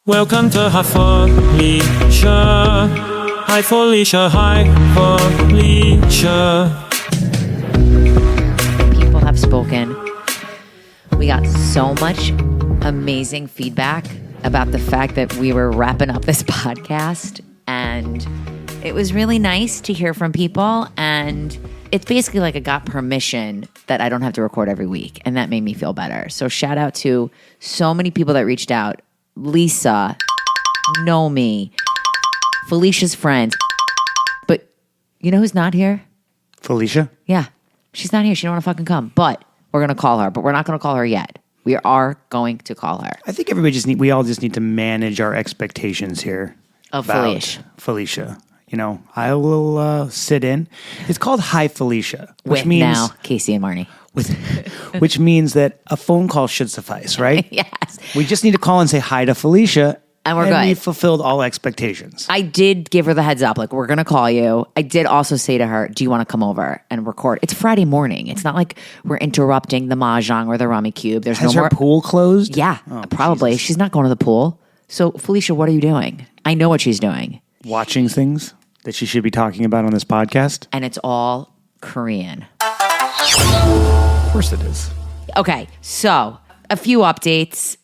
Welcome to Hi Felicia. Hi Felicia, hi Felicia. People have spoken. We got so much amazing feedback about the fact that we were wrapping up this podcast, and it was really nice to hear from people. And it's basically like I got permission that I don't have to record every week, and that made me feel better. So shout out to so many people that reached out. Lisa, Nomi, Felicia's friends. But you know who's not here? Felicia? Yeah. She's not here. She don't want to fucking come. But we're going to call her. But we're not going to call her yet. We are going to call her. I think we all just need to manage our expectations here. Of Felicia. You know, I will sit in. It's called Hi Felicia. Which means now Casey and Marni. Which means that a phone call should suffice, right? Yes. We just need to call and say hi to Felicia. And we're good. We fulfilled all expectations. I did give her the heads up, like, we're going to call you. I did also say to her, do you want to come over and record? It's Friday morning. It's not like we're interrupting the Mahjong or the Rummy Cube. There's Has no her more pool closed? Yeah, probably. Jesus. She's not going to the pool. So, Felicia, what are you doing? I know what she's doing. Watching things that she should be talking about on this podcast? And it's all Korean. Of course it is. Okay, so a few updates.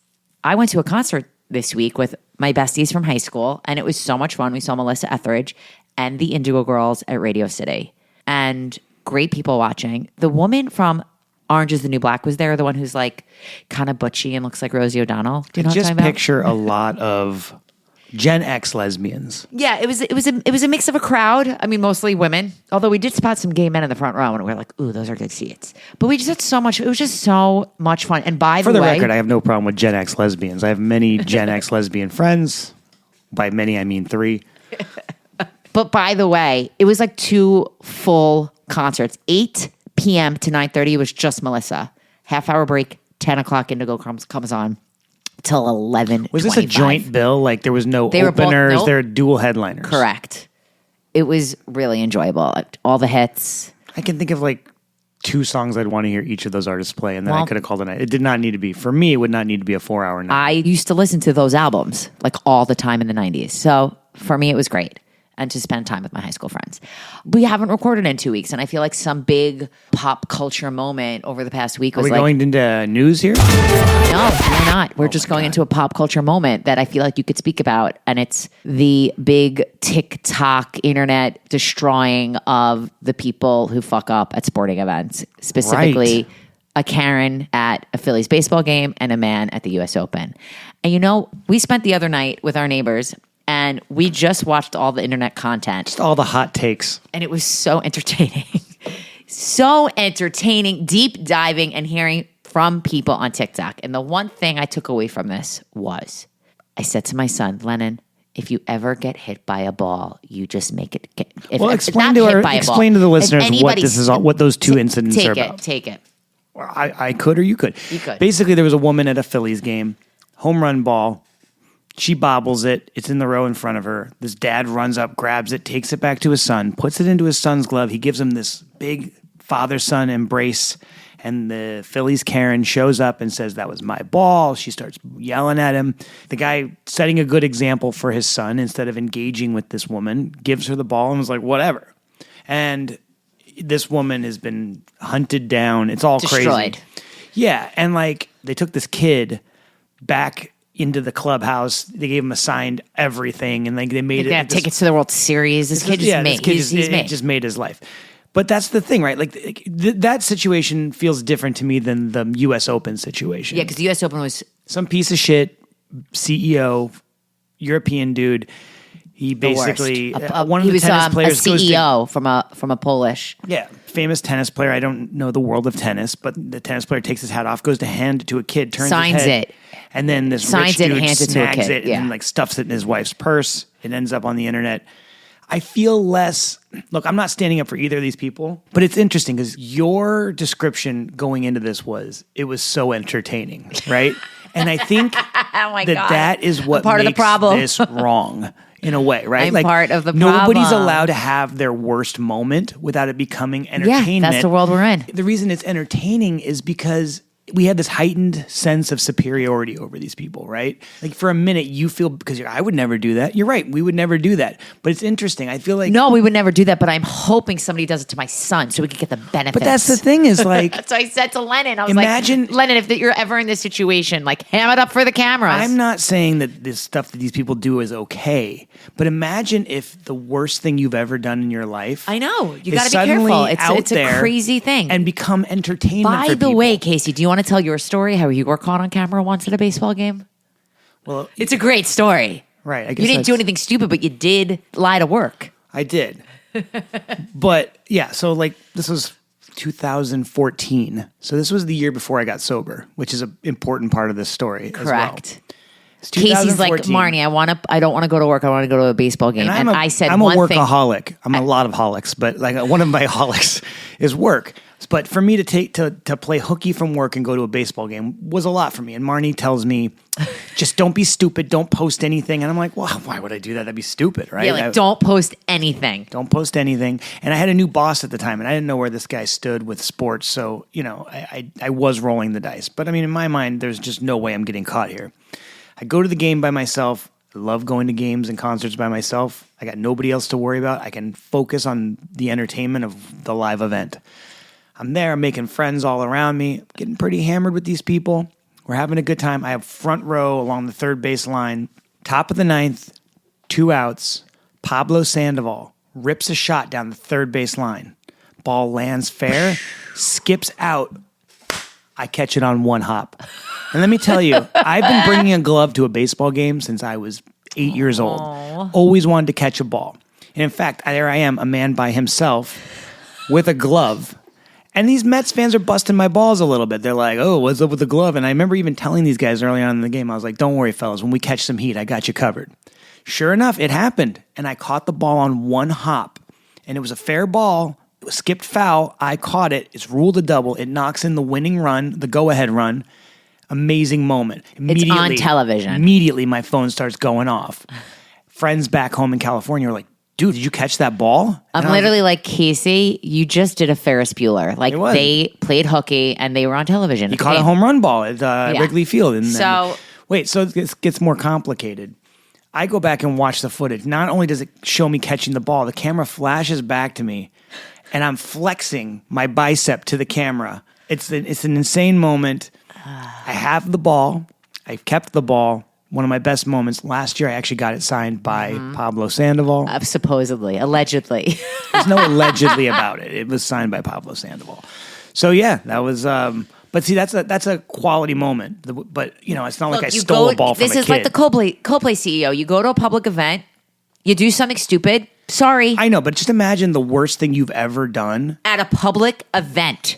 I went to a concert this week with my besties from high school, and it was so much fun. We saw Melissa Etheridge and the Indigo Girls at Radio City, and great people watching. The woman from Orange is the New Black was there, the one who's like kind of butchy and looks like Rosie O'Donnell. Do you know what I'm Just talking about? picture a lot of Gen X lesbians. Yeah, it was a mix of a crowd. I mean, mostly women. Although we did spot some gay men in the front row, and we were like, "Ooh, those are good seats." But we just had so much. It was just so much fun. And by For the the way, record, I have no problem with Gen X lesbians. I have many Gen X lesbian friends. By many, I mean 3. but by the way, it was like 2 full concerts. 8 p.m. to 9:30 was just Melissa. Half-hour break. 10 o'clock Indigo comes on till 11. Was this a joint bill? Like there was no openers? Nope. They're dual headliners. Correct. It was really enjoyable. All the hits. I can think of like 2 songs I'd want to hear each of those artists play, and then I could have called it a night. It did not need to be, for me, it would not need to be a 4-hour night. I used to listen to those albums like all the time in the 90s. So for me, it was great. And to spend time with my high school friends. We haven't recorded in 2 weeks, and I feel like some big pop culture moment over the past week Are was we like... going into news here? No, we're not. We're just going into a pop culture moment that I feel like you could speak about, and it's the big TikTok internet destroying of the people who fuck up at sporting events, specifically Right. a Karen at a Phillies baseball game and a man at the U.S. Open. And you know, we spent the other night with our neighbors, and we just watched all the internet content. Just all the hot takes. And it was so entertaining. So entertaining, deep diving and hearing from people on TikTok. And the one thing I took away from this was, I said to my son, Lennon, if you ever get hit by a ball, you just make it get. Explain to the listeners what this is, what those 2 incidents are about. Take it. I could, or you could. You could. Basically, there was a woman at a Phillies game, home run ball. She bobbles it. It's in the row in front of her. This dad runs up, grabs it, takes it back to his son, puts it into his son's glove. He gives him this big father-son embrace. And the Phillies Karen shows up and says, that was my ball. She starts yelling at him. The guy, setting a good example for his son, instead of engaging with this woman, gives her the ball and was like, whatever. And this woman has been hunted down. It's all Destroyed. Crazy. Yeah. And like, they took this kid back into the clubhouse. They gave him a signed everything, and like they made it. Tickets to the World Series. This kid just made. It just made his life. But that's the thing, right? Like that situation feels different to me than the U.S. Open situation. Yeah, because the U.S. Open was some piece of shit CEO, European dude. He basically one of the tennis players a CEO from a Polish. Yeah, famous tennis player. I don't know the world of tennis, but the tennis player takes his hat off, goes to hand it to a kid, turns signs his head, it, and then this signs rich it, dude hands it to a snags kid. it, and like stuffs it in his wife's purse. It ends up on the internet. I feel less. Look, I'm not standing up for either of these people, but it's interesting because your description going into this was it was so entertaining, right? And I think that is what part makes of the problem. This wrong. In a way, right? I'm part of the problem. Nobody's allowed to have their worst moment without it becoming entertainment. Yeah, that's the world we're in. The reason it's entertaining is because we had this heightened sense of superiority over these people, right? Like for a minute, you feel because I would never do that. You're right, we would never do that. But it's interesting. I feel like No, we would never do that, but I'm hoping somebody does it to my son so we could get the benefits. But that's the thing is like That's what I said to Lennon. I was Imagine- like, Lennon, if you're ever in this situation, like ham it up for the cameras. I'm not saying that this stuff that these people do is okay, but imagine if the worst thing you've ever done in your life. I know. You is got to be suddenly careful. out It's a there crazy thing. and become entertainment. By for the people. way, Casey, do you want to tell your story how you were caught on camera once at a baseball game? well, It's a great story. right. I guess You didn't do that's- anything stupid, but you did lie to work. I did. But yeah, so like this was 2014. So this was the year before I got sober, which is an important part of this story. Correct. As well. It's Casey's like, 2014. Marni, I don't want to go to work. I want to go to a baseball game. And I said I'm a one thing. workaholic. I'm a lot of holics, but like one of my holics is work. But for me to play hooky from work and go to a baseball game was a lot for me. And Marni tells me, just don't be stupid. Don't post anything. And I'm like, well, why would I do that? That'd be stupid, right? Yeah, like, don't post anything. Don't post anything. And I had a new boss at the time, and I didn't know where this guy stood with sports. So, I was rolling the dice. But I mean, in my mind, there's just no way I'm getting caught here. I go to the game by myself. I love going to games and concerts by myself. I got nobody else to worry about. I can focus on the entertainment of the live event. I'm there, I'm making friends all around me, getting pretty hammered with these people. We're having a good time. I have front row along the third base line, top of the ninth, 2 outs. Pablo Sandoval rips a shot down the third base line. Ball lands fair, skips out. I catch it on one hop. And let me tell you, I've been bringing a glove to a baseball game since I was 8 years old. Always wanted to catch a ball. And in fact, there I am, a man by himself with a glove. And these Mets fans are busting my balls a little bit. They're like, oh, what's up with the glove? And I remember even telling these guys early on in the game, I was like, don't worry, fellas. When we catch some heat, I got you covered. Sure enough, it happened. And I caught the ball on one hop. And it was a fair ball. It was skipped foul. I caught it. It's ruled a double. It knocks in the winning run, the go-ahead run. Amazing moment. It's on television. Immediately, my phone starts going off. Friends back home in California were like, dude, did you catch that ball? I'm literally like, Casey, you just did a Ferris Bueller. Like, It was. they played hooky and they were on television. He caught a home run ball at Wrigley Field. And So- wait, so it gets more complicated. I go back and watch the footage. Not only does it show me catching the ball, the camera flashes back to me, and I'm flexing my bicep to the camera. It's an insane moment. I have the ball. I've kept the ball. One of my best moments. Last year, I actually got it signed by Pablo Sandoval. Supposedly, allegedly. There's no allegedly about it. It was signed by Pablo Sandoval. So yeah, that was. But see, that's a quality moment. But it's not like I stole a ball from a kid. This is like the Coldplay CEO. You go to a public event, you do something stupid. Sorry, I know, but just imagine the worst thing you've ever done. at a public event.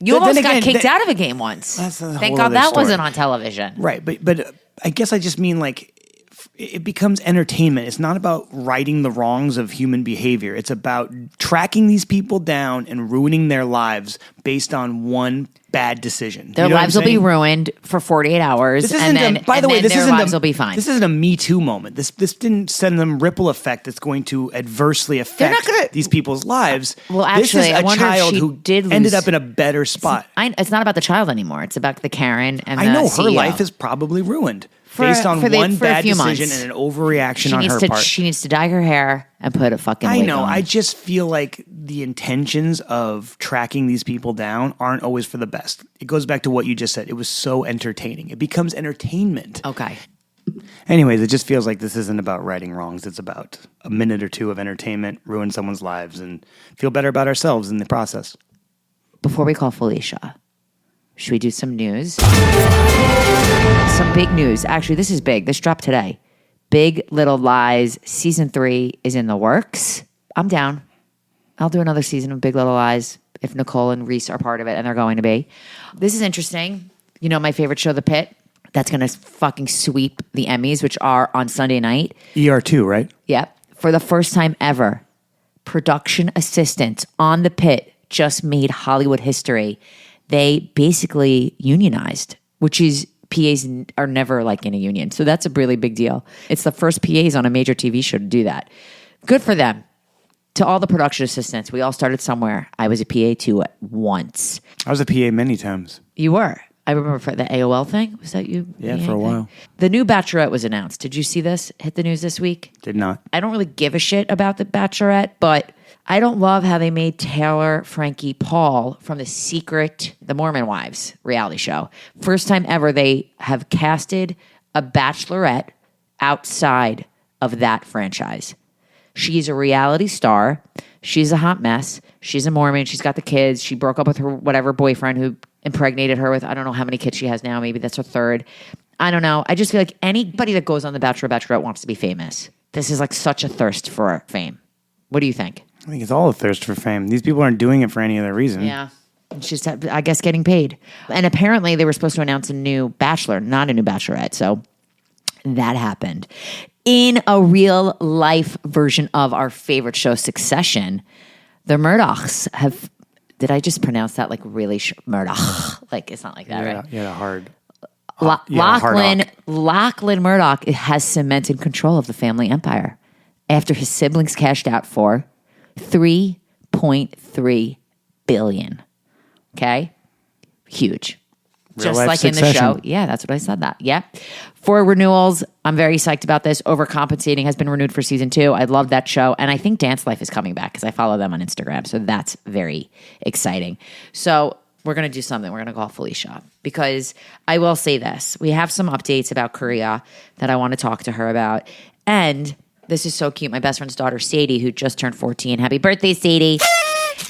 You Then almost again, got kicked out of a game once. That's a Thank whole God other that story. wasn't on television. Right, but I guess I just mean like it becomes entertainment. It's not about righting the wrongs of human behavior. It's about tracking these people down and ruining their lives based on one bad decision. Their You know what lives I'm will be saying? ruined for 48 hours, This and isn't then, by the way, this their isn't lives will be fine. This isn't a Me Too moment. This didn't send them ripple effect that's going to adversely affect not gonna- these people's lives. Well, this actually, is I a wonder if child she who did ended lose- up in a better spot. It's not about the child anymore. It's about the Karen and I the know her CEO. life is probably ruined For- based on for the- one for a bad few decision months. and an overreaction on her part. She needs to dye her hair and put a fucking I wig know. on. I just feel like the intentions of tracking these people down aren't always for the best. It goes back to what you just said. It was so entertaining. It becomes entertainment. Okay. Anyways, it just feels like this isn't about righting wrongs. It's about a minute or two of entertainment, ruin someone's lives, and feel better about ourselves in the process. Before we call Felicia, should we do some news? Some big news. Actually, this is big. This dropped today. Big Little Lies season 3 is in the works. I'm down. I'll do another season of Big Little Lies if Nicole and Reese are part of it, and they're going to be. This is interesting. You know my favorite show, The Pit? That's going to fucking sweep the Emmys, which are on Sunday night. ER2, right? Yep. For the first time ever, production assistants on The Pit just made Hollywood history. They basically unionized, which is PAs are never like in a union. So that's a really big deal. It's the first PAs on a major TV show to do that. Good for them. to all the production assistants, we all started somewhere. I was a PA too once. I was a PA many times. You were. I remember for the AOL thing. Was that you? Yeah, for a while. The new Bachelorette was announced. Did you see this? Hit the news this week? Did not. I don't really give a shit about the Bachelorette, but I don't love how they made Taylor, Frankie, Paul from The Secret, The Mormon Wives reality show. First time ever they have casted a Bachelorette outside of that franchise. She's a reality star. She's a hot mess. She's a Mormon. She's got the kids. She broke up with her whatever boyfriend who impregnated her with, I don't know how many kids she has now. Maybe that's her third. I don't know. I just feel like anybody that goes on The Bachelor or Bachelorette wants to be famous. This is like such a thirst for fame. What do you think? I think it's all a thirst for fame. These people aren't doing it for any other reason. Yeah. She's just, I guess, getting paid. And apparently they were supposed to announce a new Bachelor, not a new Bachelorette. So that happened. In a real life version of our favorite show, Succession, the Murdochs have, did I just pronounce that like really Murdoch? Like it's not like that, right? Yeah, hard. Lachlan Murdoch has cemented control of the family empire after his siblings cashed out for $3.3 billion. Okay? Huge. Just like Succession. in the show. Yeah, that's what I said that. Yeah. For renewals, I'm very psyched about this. Overcompensating has been renewed for season 2. I love that show. And I think Dance Life is coming back because I follow them on Instagram. So that's very exciting. So we're going to do something. We're going to call Felicia because I will say this. We have some updates about Korea that I want to talk to her about. And this is so cute. My best friend's daughter, Sadie, who just turned 14. Happy birthday, Sadie.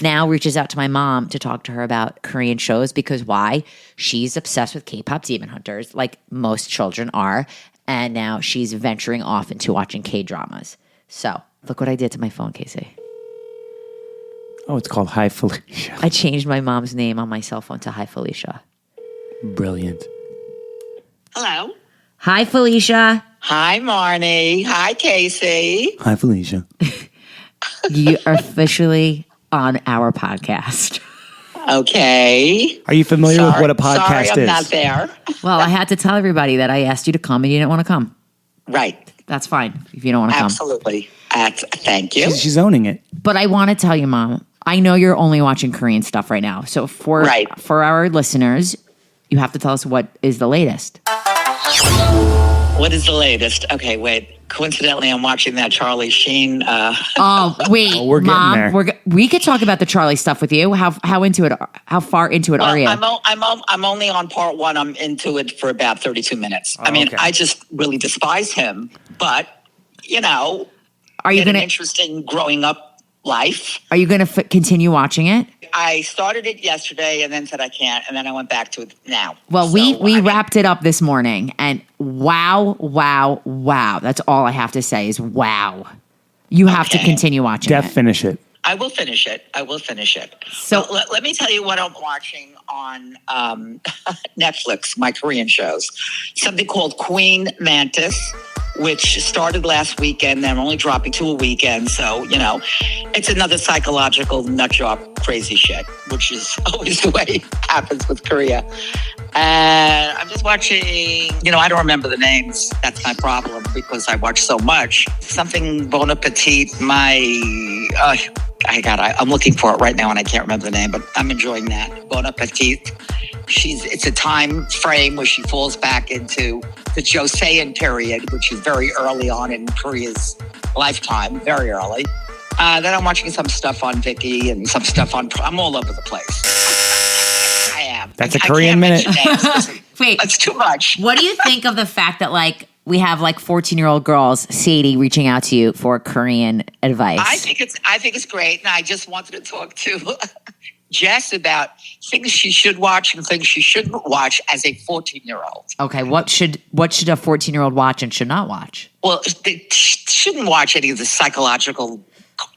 Now reaches out to my mom to talk to her about Korean shows because why? She's obsessed with K-pop Demon Hunters, like most children are. And now she's venturing off into watching K-dramas. So look what I did to my phone, Casey. Oh, it's called Hi Felicia. I changed my mom's name on my cell phone to Hi Felicia. Brilliant. Hello. Hi, Felicia. Hi, Marni. Hi, Casey. Hi Felicia. You are officially on our podcast. Okay. Are you familiar with what a podcast sorry, is? I'm not there. Well, I had to tell everybody that I asked you to come and you didn't want to come. Right. That's fine if you don't want to come. Absolutely. Thank you. She's owning it. But I want to tell you, Mom, I know you're only watching Korean stuff right now. So for our listeners, you have to tell us what is the latest. What is the latest? Okay, wait. Coincidentally, I'm watching that Charlie Sheen. Oh, wait, we're getting Mom, there. we could talk about the Charlie stuff with you. How into it? How far into it are you? I'm only on part 1. I'm into it for about 32 minutes. I mean, okay. I just really despise him, but you know, Are you he had gonna an interesting growing up life. Are you gonna continue watching it? I started it yesterday and then said I can't, and then I went back to it now. Well, So, we wrapped it up this morning, and wow. That's all I have to say is wow. You have to Okay. continue watching Def it. finish it. I will finish it. So- So let me tell you what I'm watching on Netflix, my Korean shows. Something called Queen Mantis, which started last weekend. They're only dropping 2 a weekend. So, you know, it's another psychological nut job crazy shit, which is always the way it happens with Korea. And I'm just watching, you know, I don't remember the names. That's my problem because I watch so much. Something Bon Appetit, I'm looking for it right now and I can't remember the name, but I'm enjoying that. Bon Appetit. It's a time frame where she falls back into the Joseon period, which is very early on in Korea's lifetime, very early. Then I'm watching some stuff on Viki and some stuff on, I'm all over the place. I am. That's a I Korean can't minute. mention names 'cause Wait, It's too much. what do you think of the fact that we have 14-year-old girls, Sadie, reaching out to you for Korean advice? I think it's great, and I just wanted to talk to Jess about things she should watch and things she shouldn't watch as a 14-year-old. Okay, what should a 14-year-old watch and should not watch? Well, they shouldn't watch any of the psychological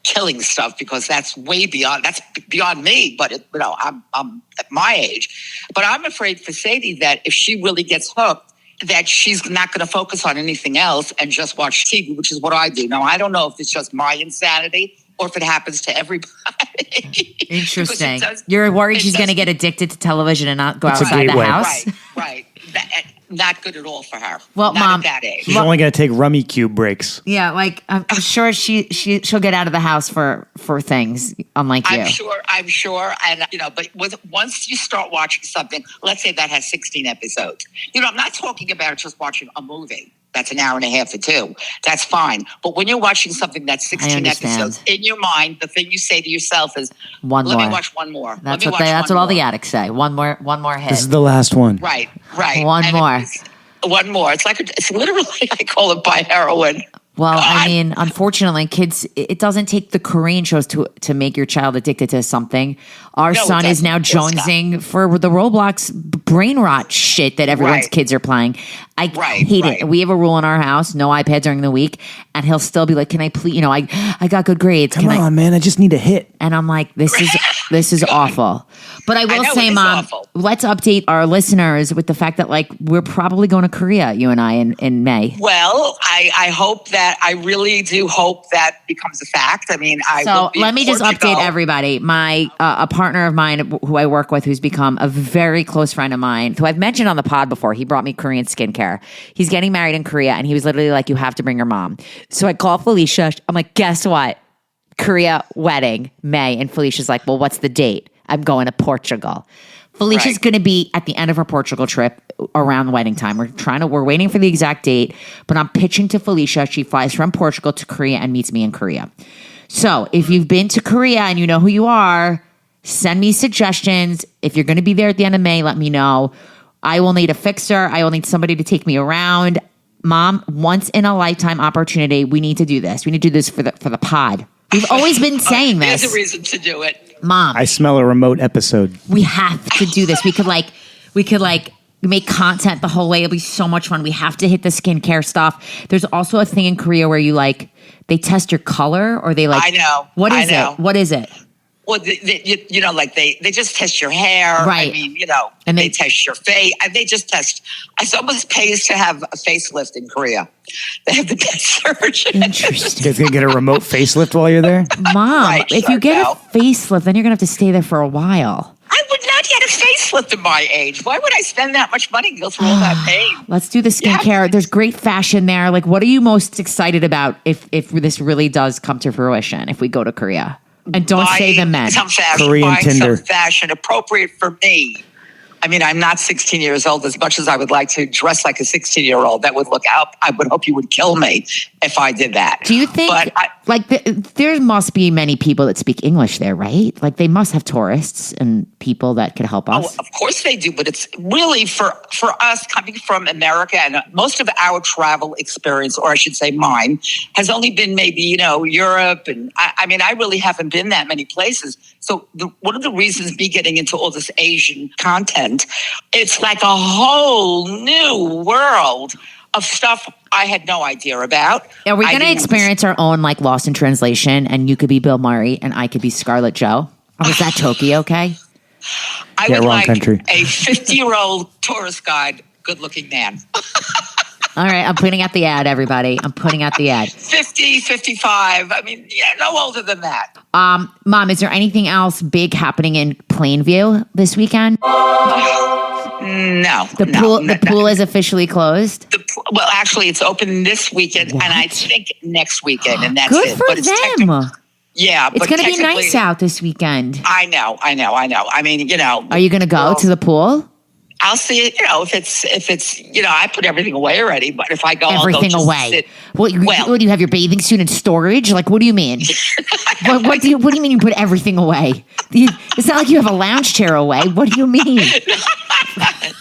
killing stuff because that's beyond me. But I'm at my age. But I'm afraid for Sadie that if she really gets hooked, that she's not going to focus on anything else and just watch TV, which is what I do. Now, I don't know if it's just my insanity or if it happens to everybody. Interesting. Because You're worried she's going to get addicted to television and not go It's a outside the gateway. house? Right. not good at all for her. Well, not Mom, at that age. She's only going to take rummy cube breaks. Yeah, like I'm sure she'll get out of the house for things, unlike you. I'm sure, and but once you start watching something, let's say that has 16 episodes. I'm not talking about just watching a movie. That's an hour and a half or two. That's fine. But when you're watching something that's 16 episodes, in your mind, the thing you say to yourself is, let me watch one more. That's what all the addicts say. One more hit. This is the last one. Right. One more. One more. It's literally, I call it by heroin. Well, I mean, unfortunately, kids, it doesn't take the Korean shows to make your child addicted to something. Our son is now jonesing for the Roblox brain rot shit that everyone's kids are playing. I hate it. We have a rule in our house, no iPad during the week, and he'll still be like, can I please, I got good grades. Come on, man, I just need a hit. And I'm like, this is awful. But I will say, Mom, let's update our listeners with the fact that we're probably going to Korea, you and I, in May. Well, I hope that, I really do hope that becomes a fact. I mean, let me just update everybody. My a partner of mine who I work with, who's become a very close friend of mine, who I've mentioned on the pod before, he brought me Korean skincare. He's getting married in Korea, and he was literally like, you have to bring your mom. So I call Felicia. I'm like, guess what? Korea wedding, May. And Felicia's like, well, what's the date? I'm going to Portugal. Felicia's going to be at the end of her Portugal trip around wedding time. We're waiting for the exact date, but I'm pitching to Felicia. She flies from Portugal to Korea and meets me in Korea. So if you've been to Korea and you know who you are, send me suggestions. If you're going to be there at the end of May, let me know. I will need a fixer. I will need somebody to take me around. Mom, once in a lifetime opportunity, we need to do this. We need to do this for the pod. We've always been saying this. There's a reason to do it. Mom, I smell a remote episode. We have to do this. We could make content the whole way. It'll be so much fun. We have to hit the skincare stuff. There's also a thing in Korea where they test your color, or they I know. What is it? What is it? Well, they just test your hair. Right. I mean, and they test your face. They just test. It almost pays to have a facelift in Korea. They have the best surgeon. Interesting. You guys gonna get a remote facelift while you're there? Mom, if you get a facelift, then you're gonna have to stay there for a while. I would not get a facelift at my age. Why would I spend that much money and go through all that pain? Let's do the skincare. Yeah. There's great fashion there. What are you most excited about if this really does come to fruition, if we go to Korea? And don't say the men. Some fashion, Korean Tinder. Some fashion appropriate for me. I mean, I'm not 16 years old. As much as I would like to dress like a 16-year-old, that would look out. I would hope you would kill me if I did that. Do you think, there must be many people that speak English there, right? They must have tourists and people that could help us. Oh, of course they do. But it's really for us coming from America, and most of our travel experience, or I should say mine, has only been maybe, Europe. And I really haven't been that many places. So one of the reasons me getting into all this Asian content, it's like a whole new world of stuff I had no idea about. Are we going to experience our own Lost in Translation, and you could be Bill Murray and I could be Scarlett Jo? Or was that Tokyo, okay? I would like country. A 50-year-old tourist guide, good-looking man. All right, I'm putting out the ad, everybody. I'm putting out the ad. 50, 55. I mean, no older than that. Mom, is there anything else big happening in Plainview this weekend? No. The pool is officially closed? Well, actually, it's open this weekend, and I think next weekend, and that's Good it. for them. Yeah, it's going to be nice out this weekend. I know. I mean, Are you going to go to the pool? I'll see it. If it's I put everything away already. But if I go, everything I'll go away. Sit. What do you have your bathing suit in storage? What do you mean? what do you mean you put everything away? It's not like you have a lounge chair away. What do you mean?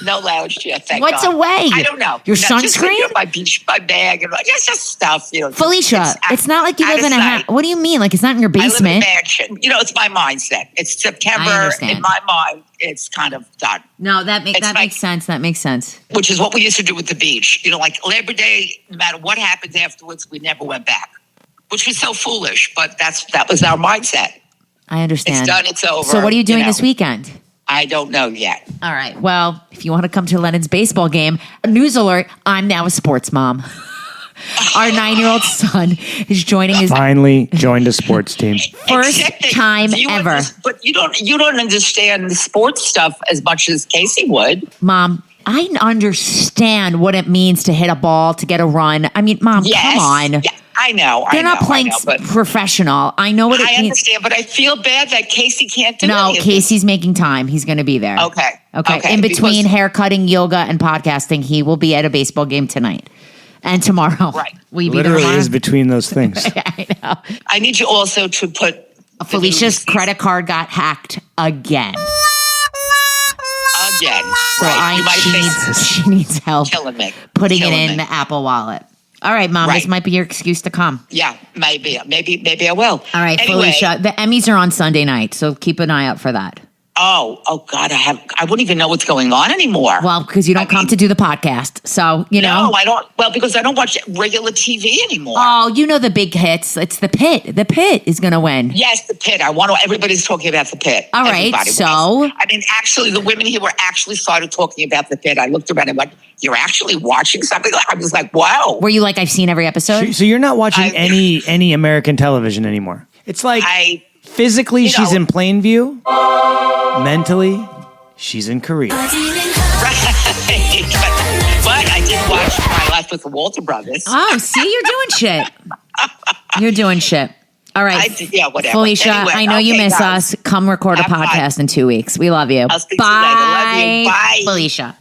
No lounge chair. Thank What's God. away? I don't know. Your sunscreen? Just, my bag, and just stuff. Felicia, it's not like you live in a house. What do you mean? It's not in your basement. I live in a mansion. It's my mindset. It's September. In my mind, it's kind of done. No, that makes sense. That makes sense. Which is what we used to do with the beach. Labor Day, no matter what happens afterwards, we never went back, which was so foolish. But that was our mindset. I understand. It's done. It's over. So what are you doing this weekend? I don't know yet. All right. Well, if you want to come to Lennon's baseball game, news alert, I'm now a sports mom. Our 9-year-old son is joining his... Finally joined a sports team. First time ever. But you don't understand the sports stuff as much as Casey would. Mom, I understand what it means to hit a ball, to get a run. I mean, Mom, come on. Yeah, I know. They're not playing professional. I know what it means. I understand, but I feel bad that Casey can't do it. No, Casey's making time. He's going to be there. Okay. In between haircutting, yoga, and podcasting, he will be at a baseball game tonight and tomorrow. Right. Will you be Literally there is between those things. I know. I need you also to put Felicia's credit card got hacked again. Again. So she needs help Killing me. putting Killing it in me. the Apple Wallet. All right, Mom, this Right. might be your excuse to come. Yeah, maybe I will. All right, Anyway, Felicia, the Emmys are on Sunday night, so keep an eye out for that. Oh God, I wouldn't even know what's going on anymore. Well, because you don't come to do the podcast, so you know. No, I don't. Well, because I don't watch regular TV anymore. Oh, you know the big hits. It's the Pit. The Pit is going to win. Yes, the Pit. I want to. Everybody's talking about the Pit. All right, Everybody so was. I mean, actually, the women here were actually started talking about the Pit. I looked around and went, "You're actually watching something?" I was like, "Wow." Were you like, I've seen every episode? So you're not watching any American television anymore. It's like physically she's in Plainview. Mentally, she's in Korea. Right. But I did watch My Life with the Walter Brothers. Oh, see, you're doing shit. You're doing shit. All right. Whatever. Felicia, Anyway, I know you miss us. Come record a podcast in 2 weeks. We love you. I'll speak to you later. Love you. Bye. Felicia.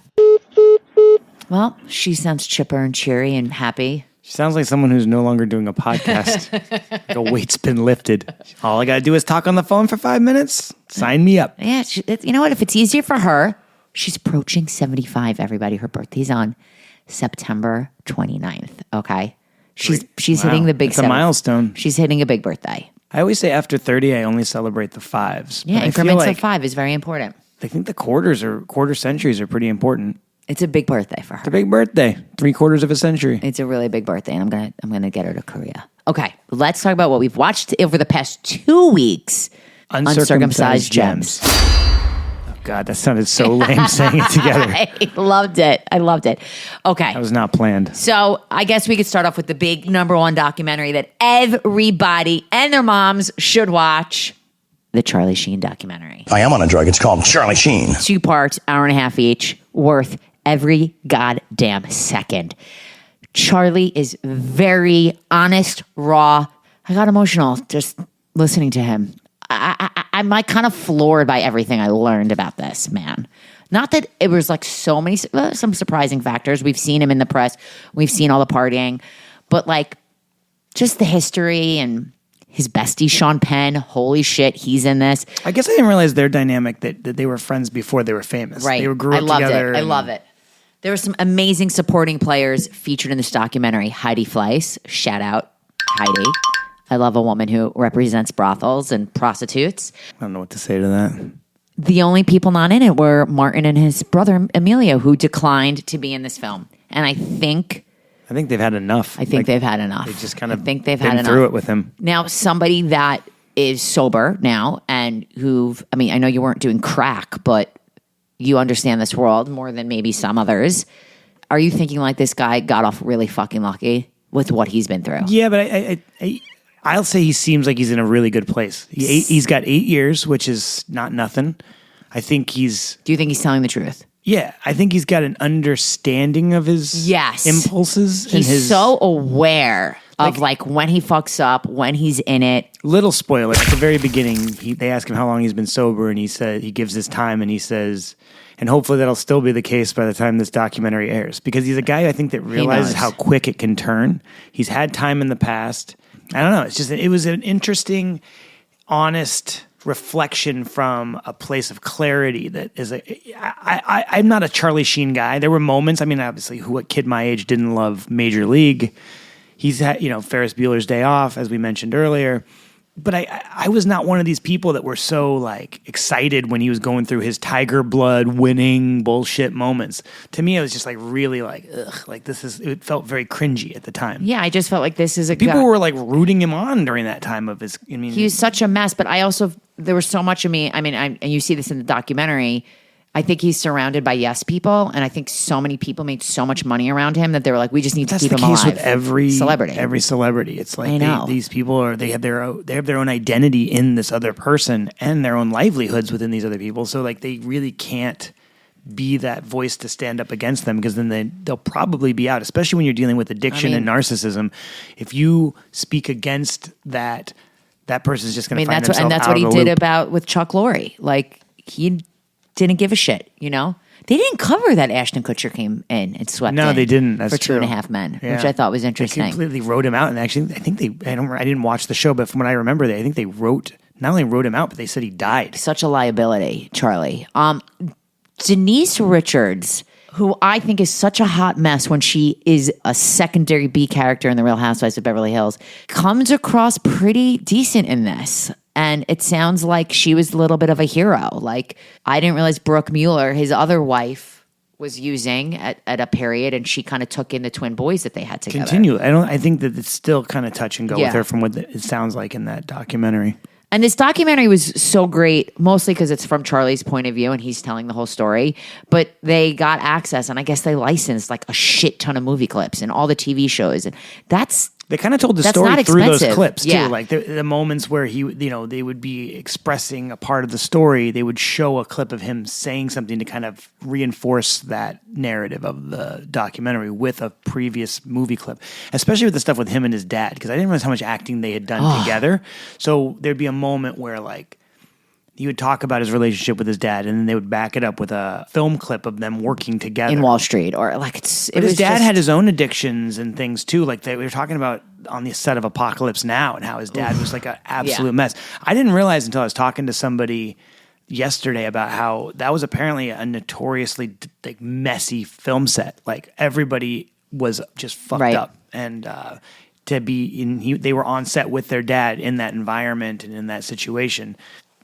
Well, she sounds chipper and cheery and happy. She sounds like someone who's no longer doing a podcast. Like a weight's been lifted. All I got to do is talk on the phone for 5 minutes. Sign me up. Yeah, you know what? If it's easier for her, she's approaching 75, everybody. Her birthday's on September 29th, okay? She's hitting the big It's a milestone. She's hitting a big birthday. I always say after 30, I only celebrate the fives. Yeah, But I feel increments like, of 5 is very important. I think the quarter centuries are pretty important. It's a big birthday for her. It's a big birthday. 3/4 of a century. It's a really big birthday, and I'm gonna get her to Korea. Okay, let's talk about what we've watched over the past 2 weeks. Uncircumcised Gems. Oh God, that sounded so lame saying it together. I loved it. Okay. That was not planned. So I guess we could start off with the big #1 documentary that everybody and their moms should watch. The Charlie Sheen documentary. I am on a drug. It's called Charlie Sheen. 2 parts, hour and a half each, worth every goddamn second. Charlie is very honest, raw. I got emotional just listening to him. I'm like kind of floored by everything I learned about this man. Not that it was like so many, some surprising factors. We've seen him in the press. We've seen all the partying. But like just the history and his bestie, Sean Penn, holy shit, he's in this. I guess I didn't realize their dynamic that they were friends before they were famous. Right. They grew up together. I love it. There were some amazing supporting players featured in this documentary. Heidi Fleiss, shout out Heidi. I love a woman who represents brothels and prostitutes. I don't know what to say to that. The only people not in it were Martin and his brother Emilio, who declined to be in this film. And I think they've had enough. They've had enough. They just kind of they've had been enough. through it with him. Now, somebody that is sober now and I know you weren't doing crack, but you understand this world more than maybe some others. Are you thinking like this guy got off really fucking lucky with what he's been through? Yeah, but I'll say he seems like he's in a really good place. He's got 8 years, which is not nothing. I think Do you think he's telling the truth? Yeah, I think he's got an understanding of his impulses. He's so aware of like when he fucks up, when he's in it. Little spoiler, at the very beginning, they ask him how long he's been sober, and he gives his time, and he says, and hopefully that'll still be the case by the time this documentary airs, because he's a guy I think that realizes how quick it can turn. He's had time in the past. I don't know. It was an interesting, honest reflection from a place of clarity that is I'm not a Charlie Sheen guy. There were moments, obviously what kid my age didn't love Major League? He's had, Ferris Bueller's Day Off, as we mentioned earlier. But I was not one of these people that were so like excited when he was going through his tiger blood winning bullshit moments. To me, it was just like really like, ugh, like it felt very cringy at the time. Yeah, I just felt like this is a people were like rooting him on during that time of his. He was such a mess, but there was so much of me. And you see this in the documentary. I think he's surrounded by yes people, and I think so many people made so much money around him that they were like, we just need to keep him alive. That's the case with every celebrity. Every celebrity, it's like these people they have their own identity in this other person and their own livelihoods within these other people. So like they really can't be that voice to stand up against them, because then they'll probably be out, especially when you're dealing with addiction and narcissism. If you speak against that person's just going to find themselves that's out what he of the did loop. about with Chuck Lorre. Like, he didn't give a shit, you know? They didn't cover that Ashton Kutcher came in and swept No, in they didn't. That's for Two and a true. Half Men, Yeah. which I thought was They interesting. completely wrote him out, and actually, I think I didn't watch the show, but from what I remember, I think they not only wrote him out, but they said he died. Such a liability, Charlie. Denise Richards, who I think is such a hot mess when she is a secondary B character in The Real Housewives of Beverly Hills, comes across pretty decent in this. And it sounds like she was a little bit of a hero. Like, I didn't realize Brooke Mueller, his other wife, was using at a period, and she kind of took in the twin boys that they had together. Continue. I think that it's still kind of touch and go Yeah. with her from what it sounds like in that documentary. And this documentary was so great, mostly because it's from Charlie's point of view and he's telling the whole story. But they got access, and I guess they licensed like a shit ton of movie clips and all the TV shows. And They kind of told the That's story not through those expensive. clips too. Yeah. Like the moments where they would be expressing a part of the story. They would show a clip of him saying something to kind of reinforce that narrative of the documentary with a previous movie clip, especially with the stuff with him and his dad. Because I didn't realize how much acting they had done together. So there'd be a moment where like he would talk about his relationship with his dad, and then they would back it up with a film clip of them working together in Wall Street, or like But his dad had his own addictions and things too. Like we were talking about on the set of Apocalypse Now, and how his dad was like an absolute mess. I didn't realize until I was talking to somebody yesterday about how that was apparently a notoriously like messy film set. Like everybody was just fucked up, and to be they were on set with their dad in that environment and in that situation.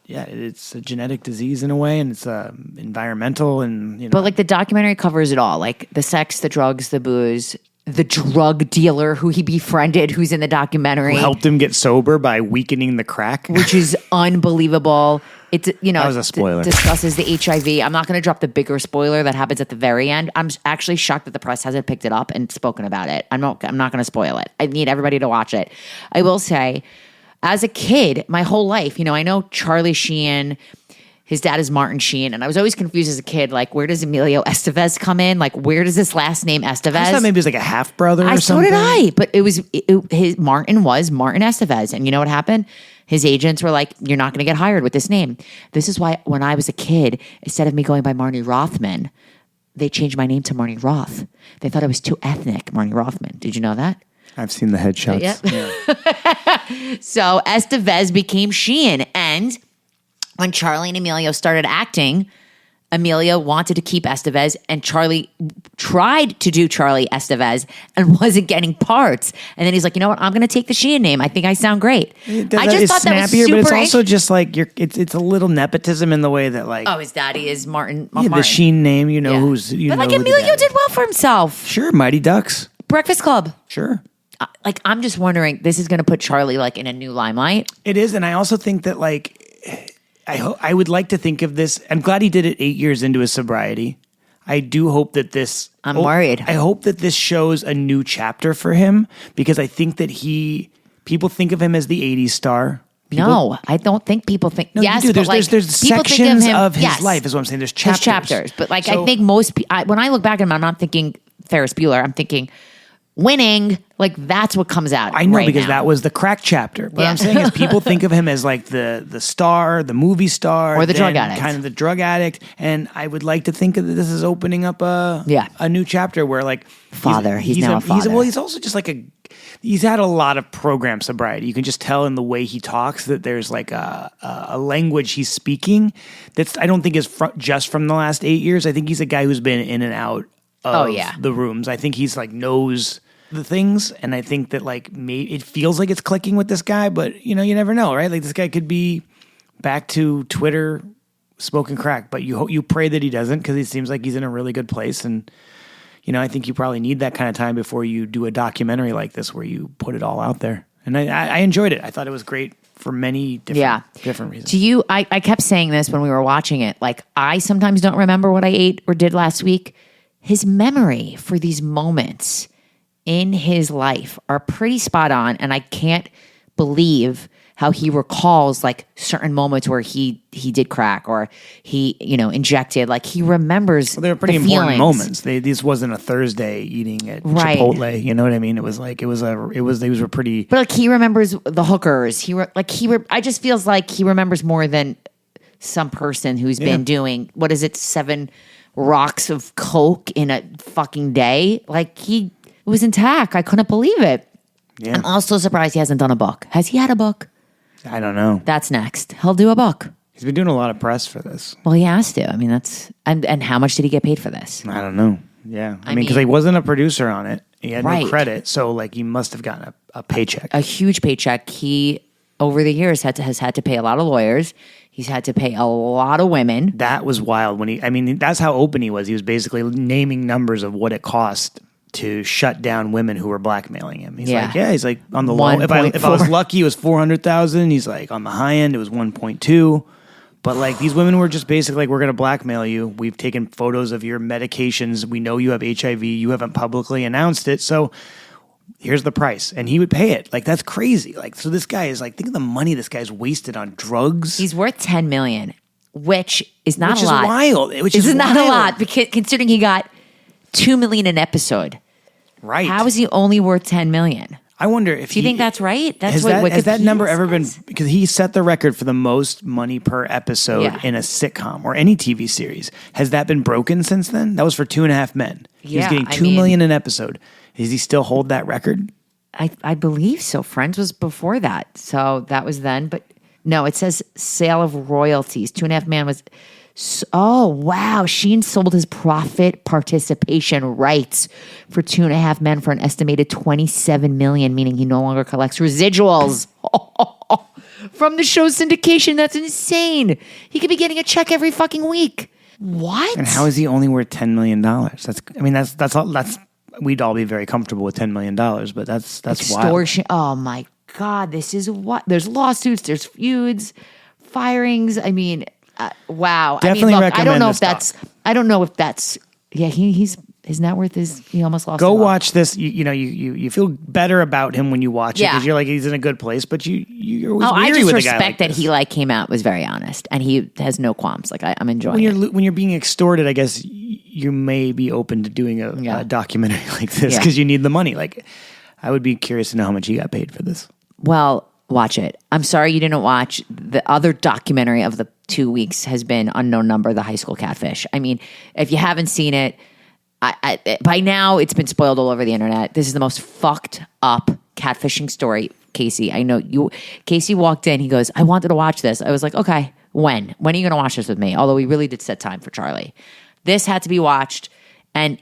Yeah, it's a genetic disease in a way, and it's environmental, and But like the documentary covers it all, like the sex, the drugs, the booze, the drug dealer who he befriended, who's in the documentary, who helped him get sober by weakening the crack, which is unbelievable. It's that was a spoiler. Discusses the HIV. I'm not going to drop the bigger spoiler that happens at the very end. I'm actually shocked that the press hasn't picked it up and spoken about it. I'm not going to spoil it. I need everybody to watch it. I will say, as a kid, my whole life, I know Charlie Sheen, his dad is Martin Sheen, and I was always confused as a kid, like, where does Emilio Estevez come in? Like, where does this last name Estevez? I thought maybe it was like a half brother or So something. did I, but his Martin was Martin Estevez, and you know what happened? His agents were like, you're not going to get hired with this name. This is why when I was a kid, instead of me going by Marni Rothman, they changed my name to Marni Roth. They thought I was too ethnic, Marni Rothman. Did you know that? I've seen the headshots. Yeah. So Estevez became Sheen. And when Charlie and Emilio started acting, Emilio wanted to keep Estevez, and Charlie tried to do Charlie Estevez and wasn't getting parts. And then he's like, you know what? I'm going to take the Sheen name. I think I sound great. I just thought that was snappier, super. but it's also just like it's a little nepotism in the way that like his daddy is Martin. the Martin. Sheen name, Yeah. who's But like Emilio did well for himself. Sure, Mighty Ducks. Breakfast Club. Sure. Like, I'm just wondering, this is going to put Charlie like in a new limelight. It is, and I also think that like I would like to think of this. I'm glad he did it 8 years into his sobriety. I do hope that this. I'm worried. I hope that this shows a new chapter for him, because I think that people think of him as the '80s star. No, I don't think people think. No, yes, you do. but like, there's people think sections him, of his yes, life, is what I'm saying. There's his chapters. But like, So- I think when I look back at him, I'm not thinking Ferris Bueller. I'm thinking winning. Like, that's what comes out. I know, right because now. that was the crack chapter. What Yeah. I'm saying is people think of him as like the star, the movie star, Or the drug then addict. kind of the drug addict. And I would like to think that this is opening up a new chapter where like Father. He's now a father. He's also just like he's had a lot of program sobriety. You can just tell in the way he talks that there's like a language he's speaking that's I don't think is just from the last 8 years. I think he's a guy who's been in and out of the rooms. I think he's like knows the things, and I think that like maybe it feels like it's clicking with this guy, but you never know, right? Like this guy could be back to Twitter smoking crack, but you pray that he doesn't, because he seems like he's in a really good place. And I think you probably need that kind of time before you do a documentary like this where you put it all out there. And I enjoyed it. I thought it was great for many different reasons. I kept saying this when we were watching it. Like, I sometimes don't remember what I ate or did last week. His memory for these moments in his life are pretty spot on, and I can't believe how he recalls like certain moments where he did crack or he, injected. Like he remembers. Well, they were pretty the important feelings. moments. This wasn't a Thursday eating at Right. Chipotle. You know what I mean? It was like these were pretty. But like he remembers the hookers. I just feels like he remembers more than some person who's been doing, what is it, 7 rocks of coke in a fucking day. Like he was intact. I couldn't believe it. Yeah. I'm also surprised he hasn't done a book. Has he had a book? I don't know. That's next. He'll do a book. He's been doing a lot of press for this. Well, he has to. I mean, and how much did he get paid for this? I don't know. Yeah. I mean, because mean- he wasn't a producer on it. He had Right. no credit. So, like, he must have gotten a paycheck. A huge paycheck. He, over the years, has had to pay a lot of lawyers. He's had to pay a lot of women. That was wild that's how open he was. He was basically naming numbers of what it cost to shut down women who were blackmailing him. He's he's like on the low. If I was lucky, it was 400,000. He's like on the high end, it was 1.2. But like these women were just basically like, we're going to blackmail you. We've taken photos of your medications. We know you have HIV. You haven't publicly announced it. So here's the price. And he would pay it. Like, that's crazy. Like, so this guy is like, think of the money this guy's wasted on drugs. He's worth $10 million, which is not Which a lot. is wild. Which This is is not a wild. lot because considering he got $2 million an episode. Right. How is he only worth $10 million? I wonder if Do you think that's right? That's has what has that Wikipedia number ever been, says. because he set the record for the most money per episode Yeah. in a sitcom or any TV series. Has that been broken since then? That was for 2.5 Men. He was Yeah, getting I $2 million an episode. Does he still hold that record? I believe so. Friends was before that. So that was then. But no, it says sale of royalties. 2.5 Man was... Oh, wow. Sheen sold his profit participation rights for 2.5 Men for an estimated $27 million, meaning he no longer collects residuals from the show's syndication. That's insane. He could be getting a check every fucking week. What? And how is he only worth $10 million? That's all. We'd all be very comfortable with $10 million, but that's wild. Extortion. Oh my God. This is what? There's lawsuits, there's feuds, firings. I mean... wow. Definitely I mean, look, recommend I don't know this if that's. stuff. I don't know if that's. Yeah, his net worth is. He almost lost. Go it all. watch this. You feel better about him when you watch it Yeah. because you're like, he's in a good place, but you're always Oh, I weary just with a guy respect like that this. he came out was very honest and he has no qualms. Like I'm enjoying it. When you're being extorted, I guess you may be open to doing a documentary like this because you need the money. Like, I would be curious to know how much he got paid for this. Well, watch it. I'm sorry you didn't watch the other documentary of the 2 weeks has been Unknown Number, the high school catfish. I mean, if you haven't seen it, I by now it's been spoiled all over the internet. This is the most fucked up catfishing story. Casey, I know you. Casey walked in. He goes, I wanted to watch this. I was like, okay, when? When are you going to watch this with me? Although we really did set time for Charlie. This had to be watched, and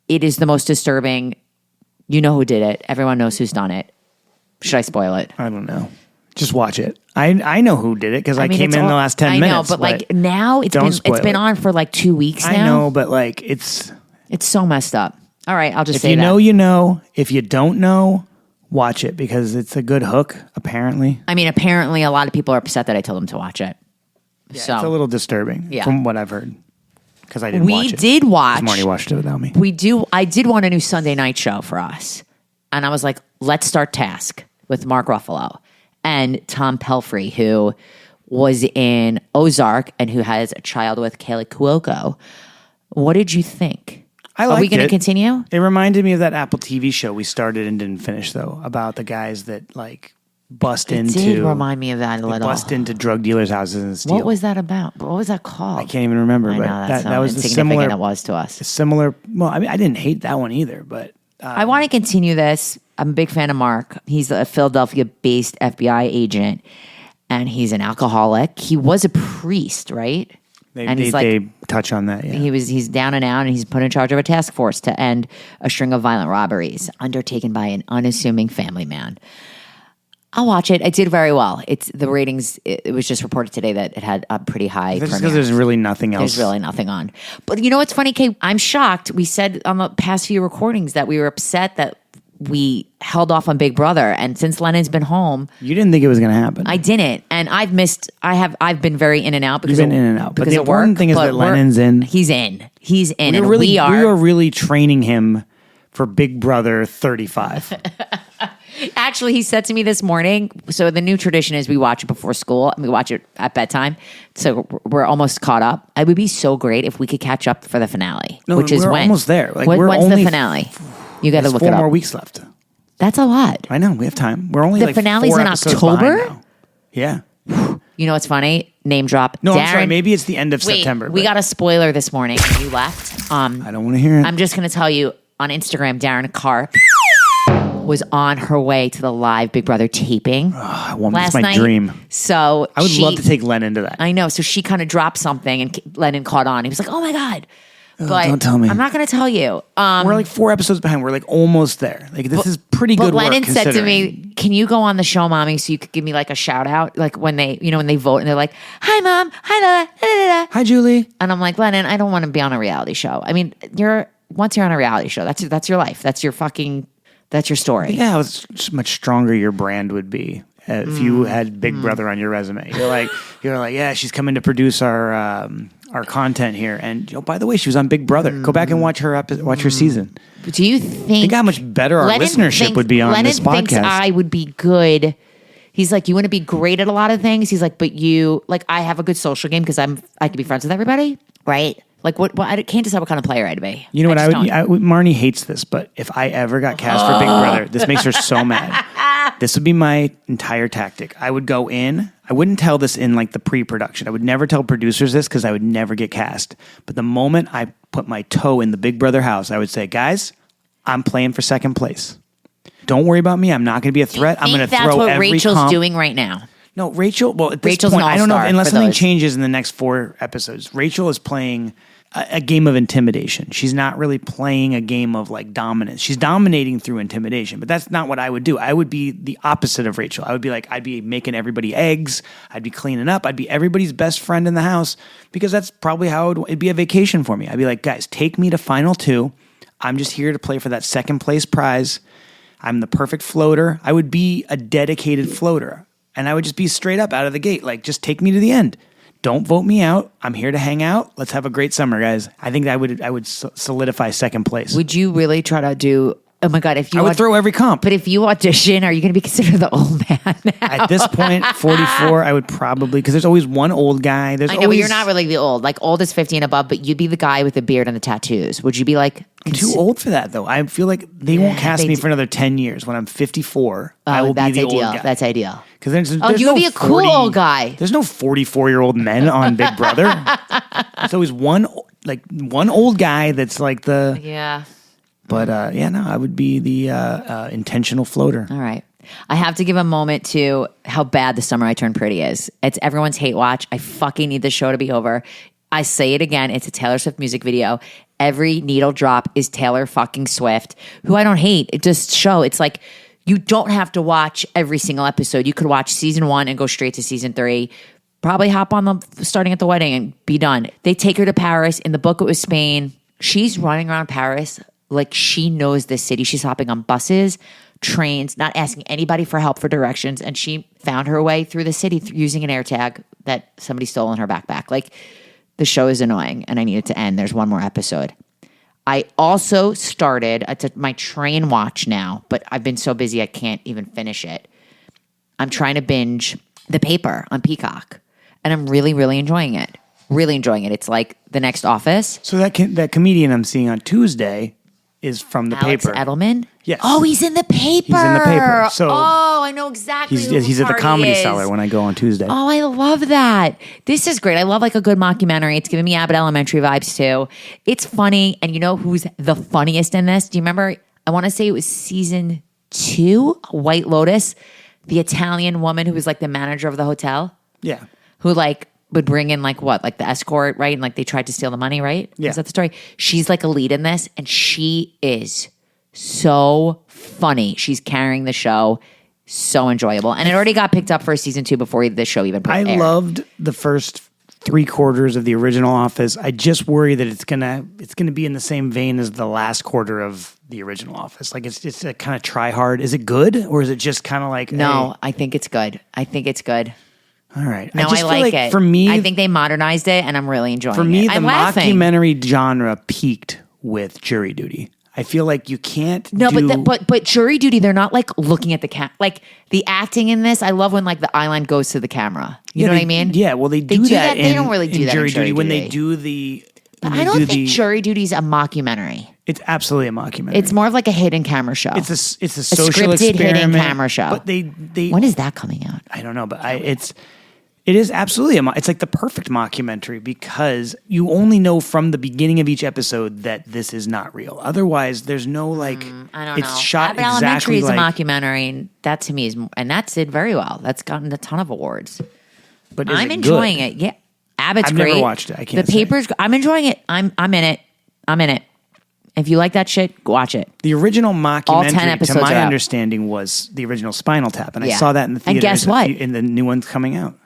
it is the most disturbing. You know who did it. Everyone knows who's done it. Should I spoil it? I don't know. Just watch it. I know who did it because I mean, came it's in all- the last 10 I minutes. know, but like now it's don't spoil been it. on for like 2 weeks now. I know, but like it's It's so messed up. All right, I'll just if say you that. know, you know. If you don't know, watch it because it's a good hook. Apparently, I mean, apparently a lot of people are upset that I told them to watch it. So it's a little disturbing from what I've heard because I didn't. we watch it. did watch. Marni watched it without me. I did want a new Sunday night show for us, and I was like, let's start Task with Mark Ruffalo and Tom Pelfrey, who was in Ozark and who has a child with Kaylee Cuoco. What did you think? I Are we liked going to it. continue? It reminded me of that Apple TV show we started and didn't finish though, about the guys that like bust It into. did remind me of that a they little. bust into drug dealers' houses and steal. What was that about? What was that called? I can't even remember. I but know, that's that was the insignificant similar. it was to us. Similar. Well, I mean, I didn't hate that one either, but I want to continue this. I'm a big fan of Mark. He's a Philadelphia-based FBI agent, and he's an alcoholic. He was a priest, right? they touch on that. Yeah. He's down and out, and he's put in charge of a task force to end a string of violent robberies undertaken by an unassuming family man. I'll watch it. It did very well. It's the ratings. It was just reported today that it had a pretty high. Just because premiere. there's really nothing else. There's really nothing on. But you know what's funny, Kate? I'm shocked. We said on the past few recordings that we were upset that we held off on Big Brother, and since Lennon's been home, You didn't think it was going to happen. I didn't, and I've been very in and out because You've been of, in and out. But because the of work, important thing is but that Lennon's in. He's in. He's in, we and were really, we are. we were really training him for Big Brother 35. Actually, he said to me this morning, so the new tradition is we watch it before school and we watch it at bedtime. So we're almost caught up. It would be so great if we could catch up for the finale, which is we're when? almost there. Like, When's the finale? You got to look it up. 4 more weeks left. That's a lot. I know. We have time. We're only The finale's 4 in episodes October? behind now. Yeah. You know what's funny? Name drop. No, Darren, I'm sorry. Maybe it's the end of wait, September. we but got a spoiler this morning when you left. I don't want to hear it. I'm just going to tell you on Instagram, Darren Carp was on her way to the live Big Brother taping That's last my night. dream. So I would love to take Len into that. I know. So she kind of dropped something and Lennon caught on. He was like, oh my God. But don't tell me. I'm not going to tell you. We're like 4 episodes behind. We're like almost there. Like this is pretty But good work. Lennon said to considering. me, can you go on the show, Mommy, so you could give me like a shout out? Like when they, when they vote and they're like, hi, Mom. Hi, da, da, da, da. Hi, Julie. And I'm like, Lennon, I don't want to be on a reality show. I mean, once you're on a reality show, that's your life. That's your story. Yeah, how much stronger your brand would be if you had Big Brother on your resume. You're like, yeah, she's coming to produce our content here. And by the way, she was on Big Brother. Go back and watch her season. Do you think Think how much better our listenership would be on this Lennon thinks podcast. I would be good. He's like, you want to be great at a lot of things. He's like, but I have a good social game because I can be friends with everybody, right? Like what I can't decide what kind of player I'd be. You know what? just don't. Marni hates this, but if I ever got cast for Big Brother, this makes her so mad. This would be my entire tactic. I would go in. I wouldn't tell this in like the pre-production. I would never tell producers this because I would never get cast. But the moment I put my toe in the Big Brother house, I would say, guys, I'm playing for second place. Don't worry about me. I'm not going to be a threat. I'm going to throw that's what every Rachel's comp. doing right now. No, Rachel. Well, at this Rachel's point, an I don't know all-star unless for something those. changes in the next 4 episodes. Rachel is playing a game of intimidation. She's not really playing a game of like dominance. She's dominating through intimidation, but that's not what I would do. I would be the opposite of Rachel. I would be like, I'd be making everybody eggs. I'd be cleaning up. I'd be everybody's best friend in the house because that's probably how it'd be a vacation for me. I'd be like, guys, take me to final 2. I'm just here to play for that second place prize. I'm the perfect floater. I would be a dedicated floater. And I would just be straight up out of the gate. Like, just take me to the end. Don't vote me out. I'm here to hang out. Let's have a great summer, guys. I think I would solidify second place. Would you really try to do? Oh my God! If you I would throw every comp. But if you audition, are you going to be considered the old man now? At this point, 44, I would probably, because there's always one old guy. There's I know, but always, you're not really the old. Like old is 50 and above, but you'd be the guy with the beard and the tattoos. Would you be like? I'm too old for that, though. I feel like they won't cast me for another 10 years. When I'm 54, I will be the ideal. old guy. That's ideal. Because there's you no would be a cool old guy. There's no 44-year-old men on Big Brother. It's always one old guy that's like the. Yeah. But I would be the intentional floater. All right. I have to give a moment to how bad The Summer I Turned Pretty is. It's everyone's hate watch. I fucking need this show to be over. I say it again. It's a Taylor Swift music video. Every needle drop is Taylor fucking Swift, who I don't hate. It just show. It's like you don't have to watch every single episode. You could watch season 1 and go straight to season 3. Probably hop on the starting at the wedding and be done. They take her to Paris. In the book, it was Spain. She's running around Paris like she knows this city. She's hopping on buses, trains, not asking anybody for help for directions. And she found her way through the city using an AirTag that somebody stole in her backpack. Like, the show is annoying and I need it to end. There's one more episode. I also started, it's my train watch now, but I've been so busy I can't even finish it. I'm trying to binge The Paper on Peacock. And I'm really, really enjoying it. Really enjoying it. It's like the next Office. So that comedian I'm seeing on Tuesday is from The Alex Paper. Edelman? Yes. Oh, he's in The Paper. He's in The Paper. So I know exactly who he's at the part Comedy he is. Cellar when I go on Tuesday. Oh, I love that. This is great. I love like a good mockumentary. It's giving me Abbott Elementary vibes too. It's funny. And you know who's the funniest in this? Do you remember? I want to say it was season 2, White Lotus, the Italian woman who was like the manager of the hotel. Yeah. Who like would bring in like what? Like the escort, right? And like they tried to steal the money, right? Yeah. Is that the story? She's like a lead in this and she is so funny. She's carrying the show. So enjoyable. And it already got picked up for season 2 before the show even I aired. loved the first 3/4 of the original Office. I just worry that it's gonna be in the same vein as the last quarter of the original Office. Like it's a kind of try hard. Is it good or is it just kind of like No, hey, I think it's good. all right. No, just I feel like it. For me, I think they modernized it and I'm really enjoying it. for me, the I'm laughing. mockumentary genre peaked with Jury Duty. I feel like you can't. No, but jury duty, they're not like looking at the like the acting in this. I love when like the eye line goes to the camera. You know what I mean? Yeah, well, they do that. They don't really do that jury in jury duty when duty. they do the. But I don't think jury duty's a mockumentary. It's absolutely a mockumentary. It's more of like a hidden camera show. It's a social scripted experiment, hidden camera show. But they when is that coming out? I don't know, but it is absolutely it's like the perfect mockumentary because you only know from the beginning of each episode that this is not real. Otherwise, there's no like. I don't know. It's shot Abbott Elementary exactly is a like. mockumentary, and that to me is, and that's did very well. That's gotten a ton of awards. But I'm enjoying it. Yeah, Abbott's I've great. never watched it. I can't. The Papers. I'm enjoying it. I'm in it. I'm in it. If you like that shit, watch it. The original All 10 mockumentary, episodes to my are out. understanding, was the original Spinal Tap, and I Yeah. saw that in the theater. And guess what? In the new one's coming out.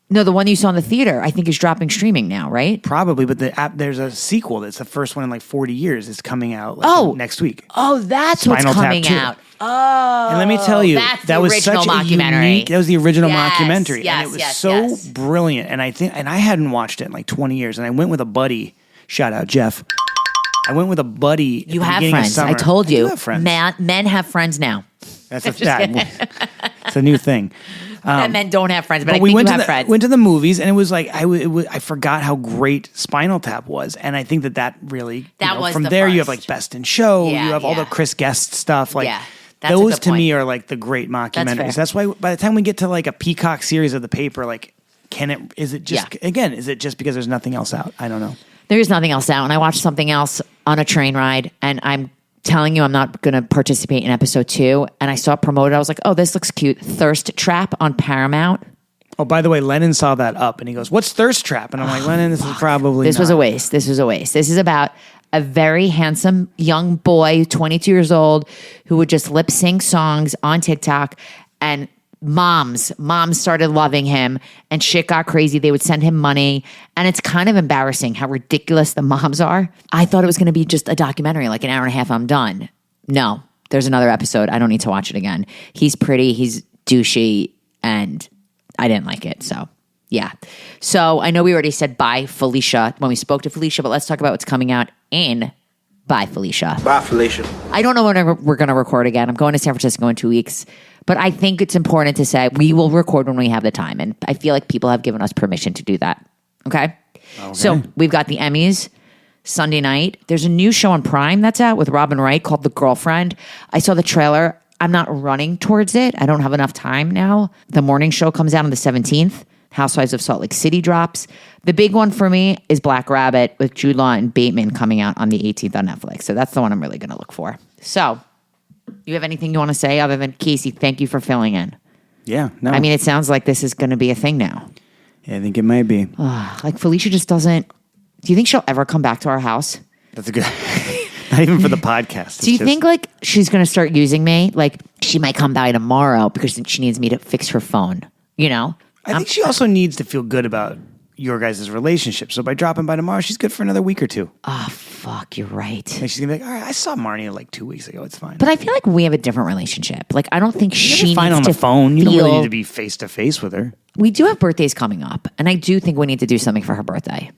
No, the one you saw in the theater, I think is dropping streaming now, right? Probably, but there's a sequel that's the first one in like 40 years. It's coming out next week. Oh, that's Spinal what's Tap coming 2. out. Oh, And let me tell you, that's that the was original such a mockumentary. unique. That was the original Yes, mockumentary, yes, and it was yes, so yes. brilliant. And I hadn't watched it in like 20 years, and I went with a buddy. Shout out Jeff. I went with a buddy. You at the have beginning of friends. summer. I told you. do have friends. Men have friends now. That's it's a new thing. Men don't have friends, but I we think went you to have friends. went to the movies, and it was like I forgot how great Spinal Tap was, and I think that really That was from the there you have first. like Best in Show, Yeah, you have all yeah. the Chris Guest stuff, like Yeah, that's a those good to me point. are like the great mockumentaries. fair. That's why by the time we get to like a Peacock series of The Paper, like is it just because there's nothing else out? I don't know. There is nothing else out, and I watched something else on a train ride, and I'm telling you I'm not going to participate in episode 2, and I saw it promoted. I was like, oh, this looks cute. Thirst Trap on Paramount. Oh, by the way, Lennon saw that up, and he goes, "What's Thirst Trap?" And I'm like, Lennon, this is probably This was not. a waste. This was a waste. This is about a very handsome young boy, 22 years old, who would just lip sync songs on TikTok, and moms started loving him, and shit got crazy. They would send him money, and it's kind of embarrassing how ridiculous the moms are. I thought it was going to be just a documentary, like an hour and a half, I'm done. No, there's another episode. I don't need to watch it again. He's pretty, he's douchey, and I didn't like it. So yeah. So I know we already said bye, Felicia, when we spoke to Felicia, but let's talk about what's coming out in Bye, Felicia. Bye, Felicia. I don't know when we're going to record again. I'm going to San Francisco in 2 weeks, but I think it's important to say we will record when we have the time. And I feel like people have given us permission to do that. Okay. So we've got the Emmys Sunday night. There's a new show on Prime that's out with Robin Wright called The Girlfriend. I saw the trailer. I'm not running towards it. I don't have enough time now. The morning show comes out on the 17th. Housewives of Salt Lake City drops. The big one for me is Black Rabbit with Jude Law and Bateman coming out on the 18th on Netflix. So that's the one I'm really going to look for. So, you have anything you want to say other than, Casey, thank you for filling in? Yeah, no. I mean, it sounds like this is going to be a thing now. Yeah, I think it might be. Like, Felicia just doesn't... Do you think she'll ever come back to our house? That's a good. Not even for the podcast. Do you think, like, she's going to start using me? Like, she might come by tomorrow because she needs me to fix her phone, you know? I think she also needs to feel good about your guys' relationship. So by dropping by tomorrow, she's good for another week or two. Oh, fuck, you're right. And she's gonna be like, all right, I saw Marni like 2 weeks ago. It's fine. But I feel like we have a different relationship. Like, I don't think she You're fine needs on the to phone. You don't really feel- need to be face to face with her. We do have birthdays coming up, and I do think we need to do something for her birthday.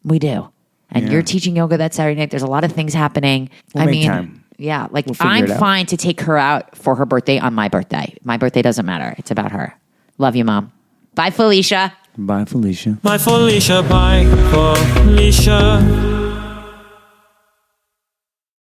We do. And you're teaching yoga that Saturday night. There's a lot of things happening. We'll make time. Yeah, like figure I'm it out. fine to take her out for her birthday on my birthday. My birthday doesn't matter. It's about her. Love you, Mom. Bye, Felicia. Bye, Felicia. Bye Felicia, bye Felicia.